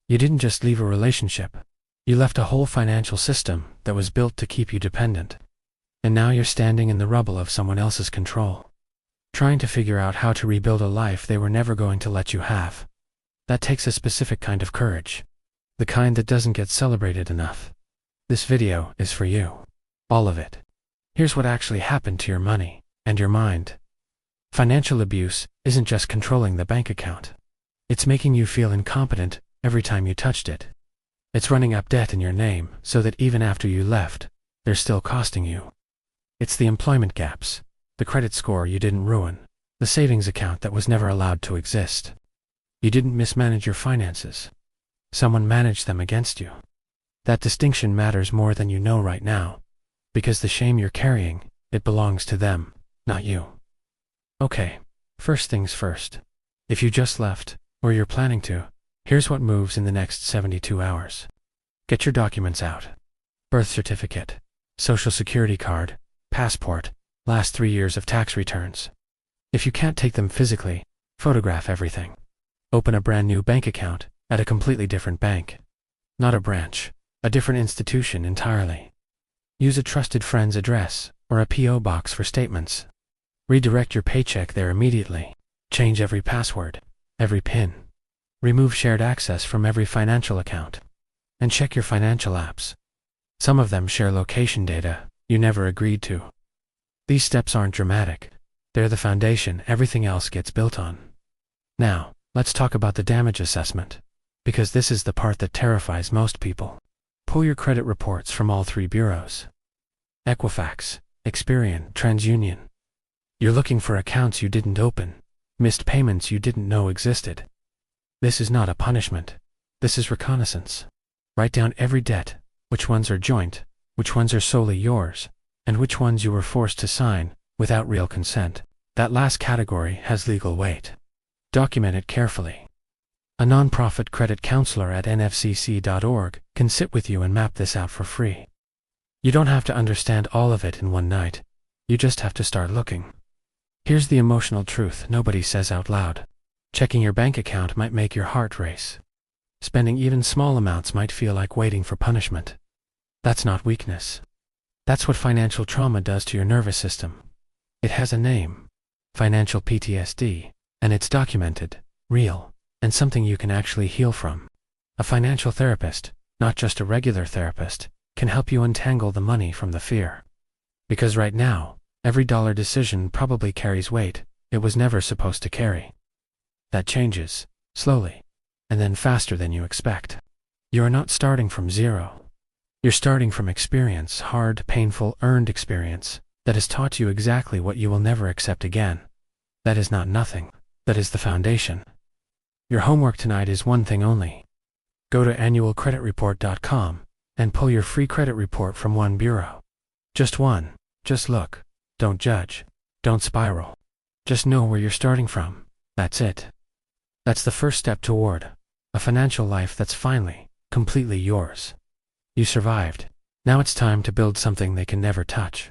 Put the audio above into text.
You didn't just leave a relationship. You left a whole financial system that was built to keep you dependent. And now you're standing in the rubble of someone else's control, trying to figure out how to rebuild a life they were never going to let you have. That takes a specific kind of courage. The kind that doesn't get celebrated enough. This video is for you. All of it. Here's what actually happened to your money and your mind. Financial abuse isn't just controlling the bank account. It's making you feel incompetent every time you touched it. It's running up debt in your name so that even after you left, they're still costing you. It's the employment gaps, the credit score you didn't ruin, the savings account that was never allowed to exist. You didn't mismanage your finances. Someone managed them against you. That distinction matters more than you know right now, because the shame you're carrying, it belongs to them, not you. Okay, first things first. If you just left, or you're planning to, here's what moves in the next 72 hours. Get your documents out. Birth certificate, social security card, passport, last 3 years of tax returns. If you can't take them physically, photograph everything. Open a brand new bank account at a completely different bank. Not a branch, a different institution entirely. Use a trusted friend's address or a P.O. box for statements. Redirect your paycheck there immediately. Change every password, every PIN. Remove shared access from every financial account. And check your financial apps. Some of them share location data you never agreed to. These steps aren't dramatic. They're the foundation everything else gets built on. Now, let's talk about the damage assessment, because this is the part that terrifies most people. Pull your credit reports from all 3 bureaus. Equifax, Experian, TransUnion. You're looking for accounts you didn't open, missed payments you didn't know existed. This is not a punishment. This is reconnaissance. Write down every debt, which ones are joint, which ones are solely yours, and which ones you were forced to sign without real consent. That last category has legal weight. Document it carefully. A nonprofit credit counselor at nfcc.org can sit with you and map this out for free. You don't have to understand all of it in one night. You just have to start looking. Here's the emotional truth nobody says out loud. Checking your bank account might make your heart race. Spending even small amounts might feel like waiting for punishment. That's not weakness. That's what financial trauma does to your nervous system. It has a name. Financial PTSD. And it's documented, real, and something you can actually heal from. A financial therapist, not just a regular therapist, can help you untangle the money from the fear. Because right now, every dollar decision probably carries weight it was never supposed to carry. That changes, slowly, and then faster than you expect. You are not starting from zero. You're starting from experience, hard, painful, earned experience, that has taught you exactly what you will never accept again. That is not nothing. That is the foundation. Your homework tonight is one thing only. Go to annualcreditreport.com and pull your free credit report from one bureau. Just one. Just look. Don't judge. Don't spiral. Just know where you're starting from. That's it. That's the first step toward a financial life that's finally, completely yours. You survived. Now it's time to build something they can never touch.